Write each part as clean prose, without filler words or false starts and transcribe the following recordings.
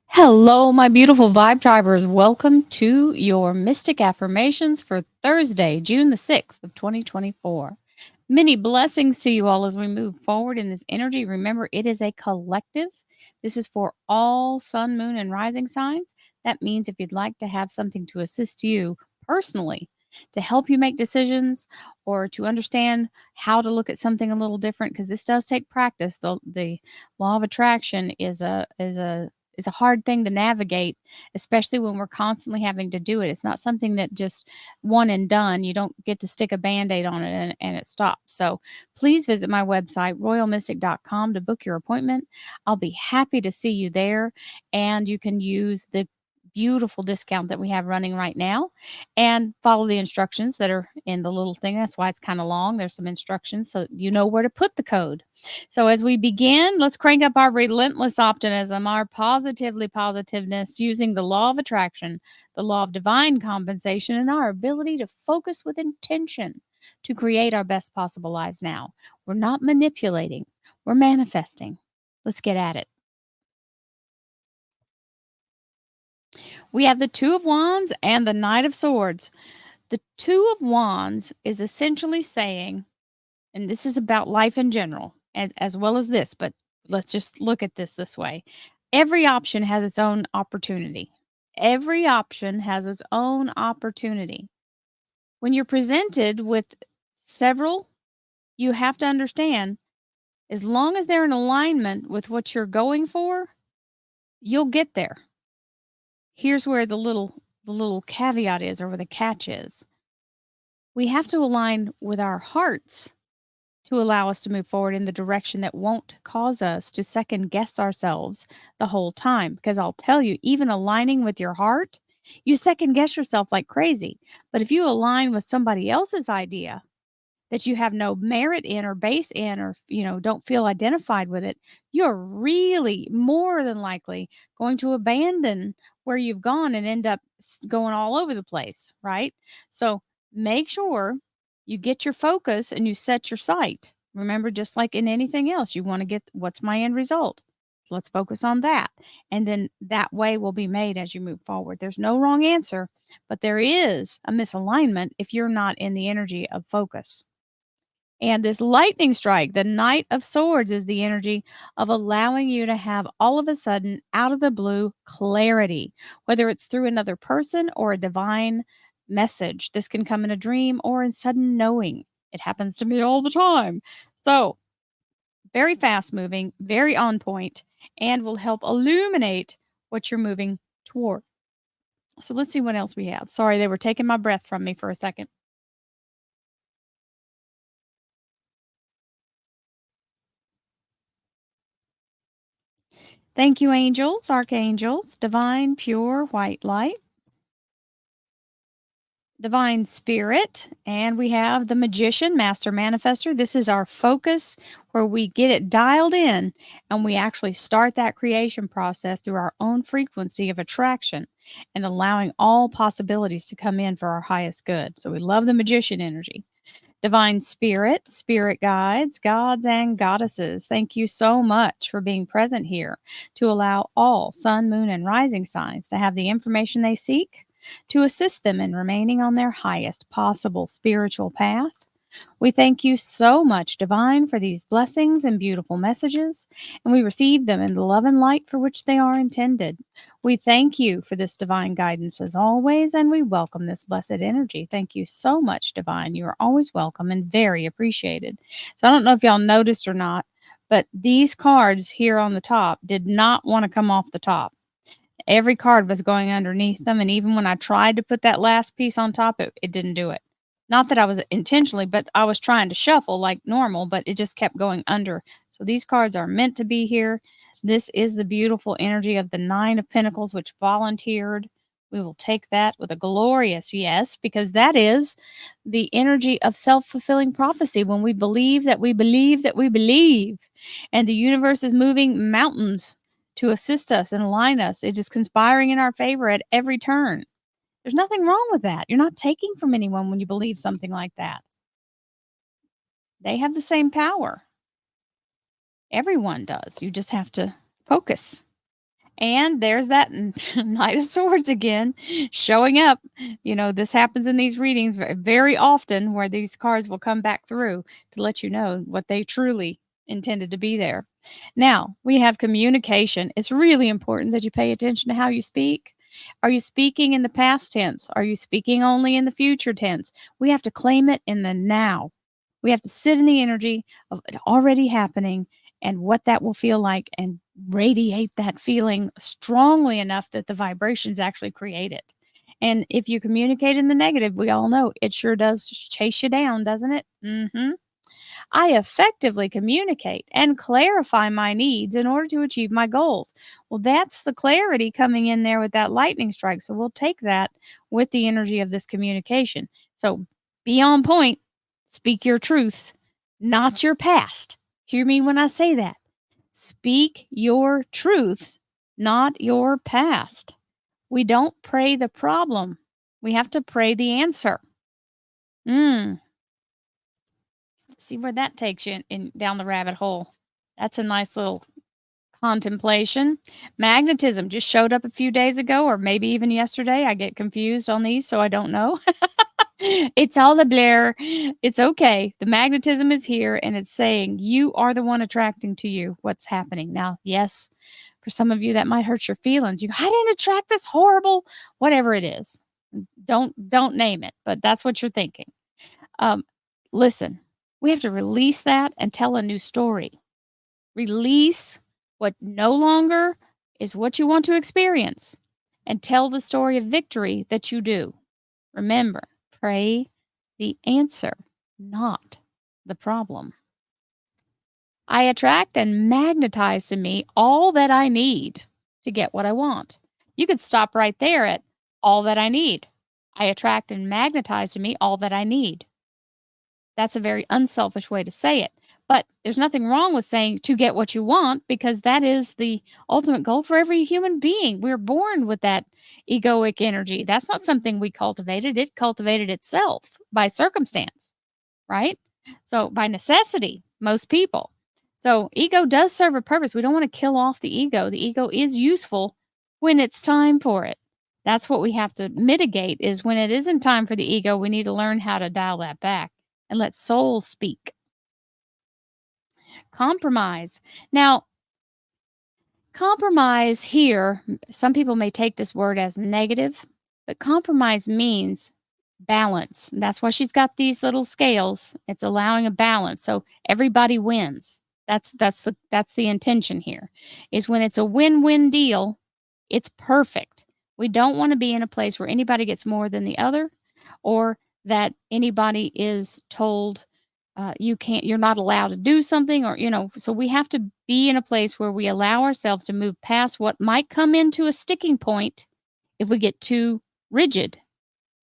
Hello, my beautiful vibe drivers. Welcome to your Mystic Affirmations for Thursday, June the 6th of 2024. Many blessings to you all as we move forward in this energy. Remember, it is a collective. This is for all sun, moon, and rising signs. That means if you'd like to have something to assist you personally, to help you make decisions or to understand how to look at something a little different, because this does take practice. The law of attraction is a hard thing to navigate, especially when we're constantly having to do it. It's not something that just one and done. You don't get to stick a band-aid on it and it stops. So please visit my website, royalmystic.com, to book your appointment. I'll be happy to see you there. And you can use the beautiful discount that we have running right now and follow the instructions that are in the little thing. That's why it's kind of long. There's some instructions so you know where to put the code. So as we begin, let's crank up our relentless optimism, our positiveness using the law of attraction, the law of divine compensation, and our ability to focus with intention to create our best possible lives now. We're not manipulating, we're manifesting. Let's get at it. We have the Two of Wands and the Knight of Swords. The Two of Wands is essentially saying, and this is about life in general, as well as this, but let's just look at this way. Every option has its own opportunity. Every option has its own opportunity. When you're presented with several, you have to understand, as long as they're in alignment with what you're going for, you'll get there. Here's where the little caveat is, or where the catch is. We have to align with our hearts to allow us to move forward in the direction that won't cause us to second guess ourselves the whole time. Because I'll tell you, even aligning with your heart, you second guess yourself like crazy. But if you align with somebody else's idea that you have no merit in or base in, or don't feel identified with it, you're really more than likely going to abandon where you've gone and end up going all over the place, right? So make sure you get your focus and you set your sight. Remember, just like in anything else, you want to get, what's my end result? Let's focus on that. And then that way will be made as you move forward. There's no wrong answer, but there is a misalignment if you're not in the energy of focus. And this lightning strike, the Knight of Swords, is the energy of allowing you to have all of a sudden, out of the blue, clarity, whether it's through another person or a divine message. This can come in a dream or in sudden knowing. It happens to me all the time. So, very fast moving, very on point, and will help illuminate what you're moving toward. So, let's see what else we have. Sorry, they were taking my breath from me for a second. Thank you, angels, archangels, divine, pure, white light, divine spirit, and we have the magician, master manifester. This is our focus where we get it dialed in and we actually start that creation process through our own frequency of attraction and allowing all possibilities to come in for our highest good. So we love the magician energy. Divine Spirit, spirit guides, gods, and goddesses, thank you so much for being present here to allow all sun, moon, and rising signs to have the information they seek to assist them in remaining on their highest possible spiritual path. We thank you so much, Divine, for these blessings and beautiful messages, and we receive them in the love and light for which they are intended. We thank you for this divine guidance as always, and we welcome this blessed energy. Thank you so much, Divine. You are always welcome and very appreciated. So I don't know if y'all noticed or not, but these cards here on the top did not want to come off the top. Every card was going underneath them, and even when I tried to put that last piece on top, it didn't do it. Not that I was intentionally, but I was trying to shuffle like normal, but it just kept going under. So these cards are meant to be here. This is the beautiful energy of the Nine of Pentacles, which volunteered. We will take that with a glorious yes, because that is the energy of self fulfilling prophecy. When we believe that we believe that we believe, and the universe is moving mountains to assist us and align us, it is conspiring in our favor at every turn. There's nothing wrong with that. You're not taking from anyone when you believe something like that. They have the same power. Everyone does. You just have to focus And there's that Knight of Swords again showing up. This happens in these readings very often where these cards will come back through to let you know what they truly intended to be there. Now, we have communication. It's really important that you pay attention to how you speak. Are you speaking in the past tense? Are you speaking only in the future tense? We have to claim it in the now. We have to sit in the energy of it already happening and what that will feel like and radiate that feeling strongly enough that the vibrations actually create it. And if you communicate in the negative, we all know it sure does chase you down, doesn't it? I effectively communicate and clarify my needs in order to achieve my goals. Well, that's the clarity coming in there with that lightning strike. So we'll take that with the energy of this communication. So be on point, speak your truth, not your past. Hear me when I say that. Speak your truth, not your past. We don't pray the problem, we have to pray the answer. Mm. See where that takes you in down the rabbit hole. That's a nice little contemplation. Magnetism just showed up a few days ago, or maybe even yesterday. I get confused on these, so I don't know. It's all a blur. It's okay. The magnetism is here and it's saying you are the one attracting to you what's happening. Now, yes, for some of you that might hurt your feelings. I didn't attract this horrible, whatever it is. Don't name it, but that's what you're thinking. Um, Listen, we have to release that and tell a new story. Release what no longer is what you want to experience and tell the story of victory that you do. Remember, pray the answer, not the problem. I attract and magnetize to me all that I need to get what I want. You could stop right there at all that I need. I attract and magnetize to me all that I need. That's a very unselfish way to say it. But there's nothing wrong with saying to get what you want because that is the ultimate goal for every human being. We're born with that egoic energy. That's not something we cultivated. It cultivated itself by circumstance, right? So by necessity, most people. So ego does serve a purpose. We don't want to kill off the ego. The ego is useful when it's time for it. That's what we have to mitigate is when it isn't time for the ego, we need to learn how to dial that back and let soul speak. Compromise. Now, compromise here, some people may take this word as negative, but compromise means balance. That's why she's got these little scales. It's allowing a balance. So everybody wins. That's the intention here. Is when it's a win-win deal, it's perfect. We don't want to be in a place where anybody gets more than the other or that anybody is told you're not allowed to do something so we have to be in a place where we allow ourselves to move past what might come into a sticking point if we get too rigid.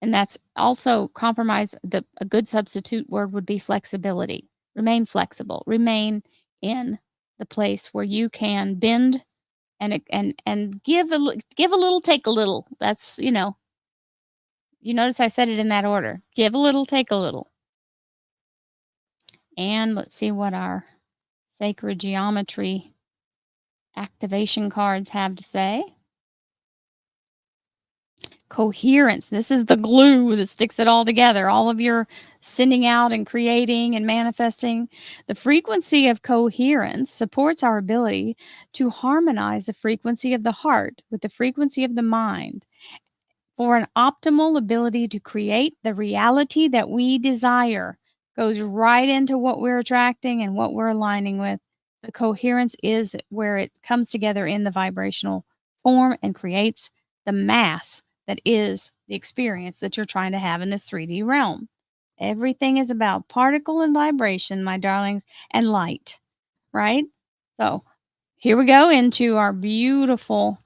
And that's also compromise. A good substitute word would be flexibility. Remain flexible. Remain in the place where you can bend and give a little, take a little. That's you notice I said it in that order. Give a little, take a little. And let's see what our sacred geometry activation cards have to say. Coherence. This is the glue that sticks it all together. All of your sending out and creating and manifesting. The frequency of coherence supports our ability to harmonize the frequency of the heart with the frequency of the mind for an optimal ability to create the reality that we desire. Goes right into what we're attracting and what we're aligning with. The coherence is where it comes together in the vibrational form and creates the mass that is the experience that you're trying to have in this 3D realm. Everything is about particle and vibration, my darlings, and light, right? So here we go into our beautiful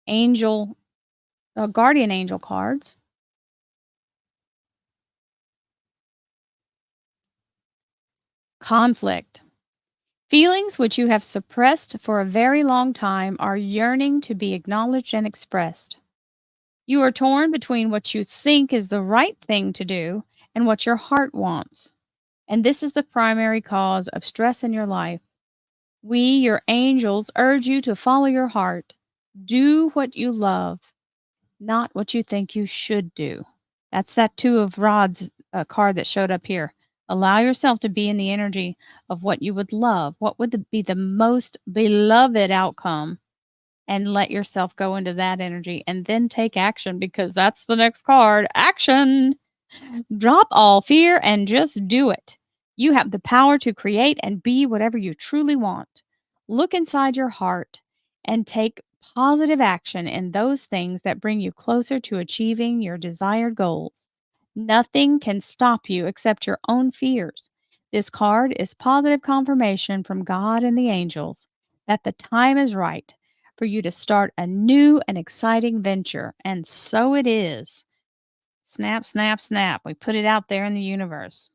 angel, guardian angel cards. Conflict. Feelings which you have suppressed for a very long time are yearning to be acknowledged and expressed. You are torn between what you think is the right thing to do and what your heart wants. And this is the primary cause of stress in your life. We, your angels, urge you to follow your heart. Do what you love, not what you think you should do. That's that Two of Rods card that showed up here. Allow yourself to be in the energy of what you would love. What would be the most beloved outcome? And let yourself go into that energy and then take action because that's the next card. Action. Drop all fear and just do it. You have the power to create and be whatever you truly want. Look inside your heart and take positive action in those things that bring you closer to achieving your desired goals. Nothing can stop you except your own fears. This card is positive confirmation from God and the angels that the time is right for you to start a new and exciting venture. And so it is. Snap, snap, snap. We put it out there in the universe.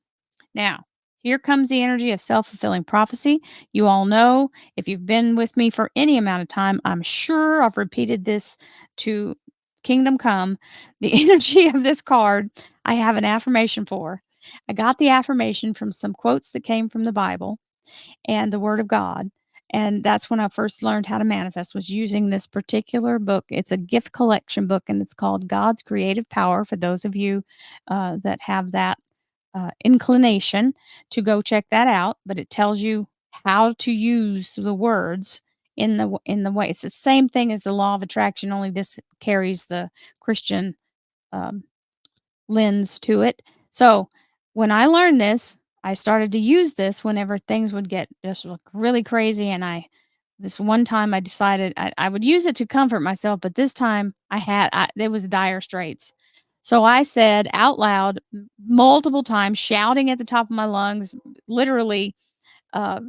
Now, here comes the energy of self fulfilling prophecy. You all know, if you've been with me for any amount of time, I'm sure I've repeated this to kingdom come. The energy of this card, I have an affirmation for. I got the affirmation from some quotes that came from the Bible and the Word of God. And that's when I first learned how to manifest, was using this particular book. It's a gift collection book, and it's called God's Creative Power. For those of you that have that inclination to go check that out, but it tells you how to use the words in the way. It's the same thing as the law of attraction, only this carries the Christian um, lens to it. So when I learned this, I started to use this whenever things would get just look really crazy. And this one time I decided I would use it to comfort myself, but this time there was dire straits. So I said out loud multiple times, shouting at the top of my lungs, literally uh,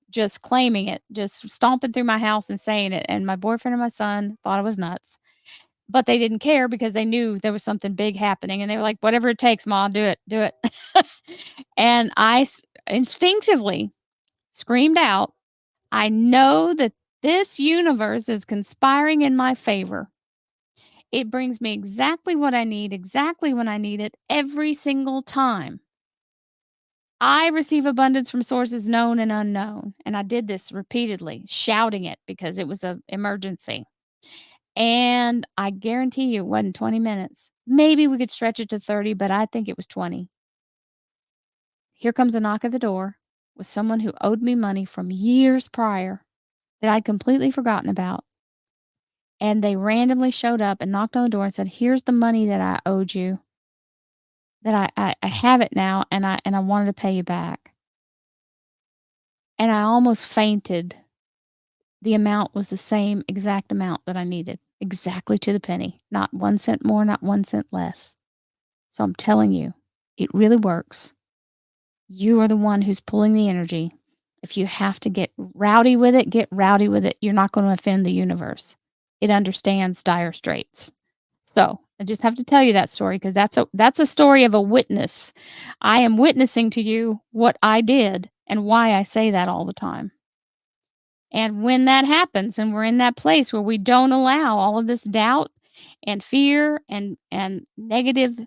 just claiming it, just stomping through my house and saying it. And my boyfriend and my son thought I was nuts. But they didn't care because they knew there was something big happening, and they were like, "Whatever it takes, Ma, do it, do it." And instinctively screamed out, "I know that this universe is conspiring in my favor. It brings me exactly what I need, exactly when I need it, every single time. I receive abundance from sources known and unknown." And I did this repeatedly, shouting it because it was an emergency. And I guarantee you it wasn't 20 minutes. Maybe we could stretch it to 30, but I think it was 20. Here comes a knock at the door with someone who owed me money from years prior that I'd completely forgotten about. And they randomly showed up and knocked on the door and said, "Here's the money that I owed you, that I have it now, and I wanted to pay you back." And I almost fainted. The amount was the same exact amount that I needed, exactly to the penny. Not 1 cent more, not 1 cent less. So I'm telling you, it really works. You are the one who's pulling the energy. If you have to get rowdy with it, get rowdy with it. You're not going to offend the universe. It understands dire straits. So I just have to tell you that story because that's a story of a witness. I am witnessing to you what I did and why I say that all the time. And when that happens and we're in that place where we don't allow all of this doubt and fear and negative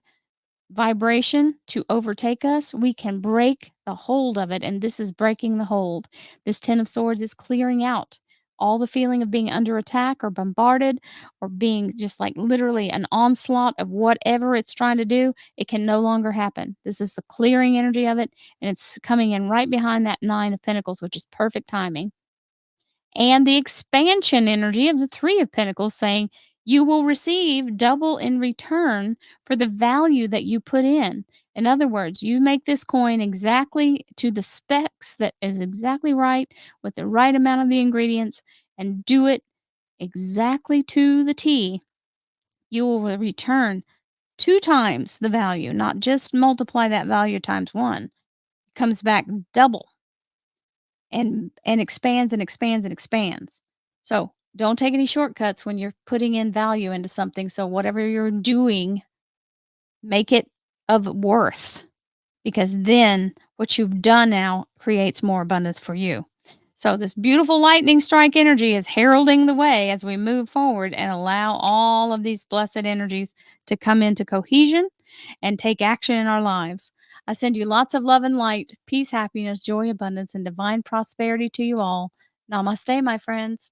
vibration to overtake us, we can break the hold of it. And this is breaking the hold. This Ten of Swords is clearing out all the feeling of being under attack or bombarded or being just like literally an onslaught of whatever it's trying to do. It can no longer happen. This is the clearing energy of it. And it's coming in right behind that Nine of Pentacles, which is perfect timing, and the expansion energy of the Three of Pentacles saying you will receive double in return for the value that you put in. In other words, you make this coin exactly to the specs that is exactly right with the right amount of the ingredients and do it exactly to the T. You will return 2 times the value, not just multiply that value times 1. It comes back double and expands and expands and expands. So don't take any shortcuts when you're putting in value into something. So whatever you're doing, make it of worth because then what you've done now creates more abundance for you. So this beautiful lightning strike energy is heralding the way as we move forward and allow all of these blessed energies to come into cohesion and take action in our lives. I send you lots of love and light, peace, happiness, joy, abundance, and divine prosperity to you all. Namaste, my friends.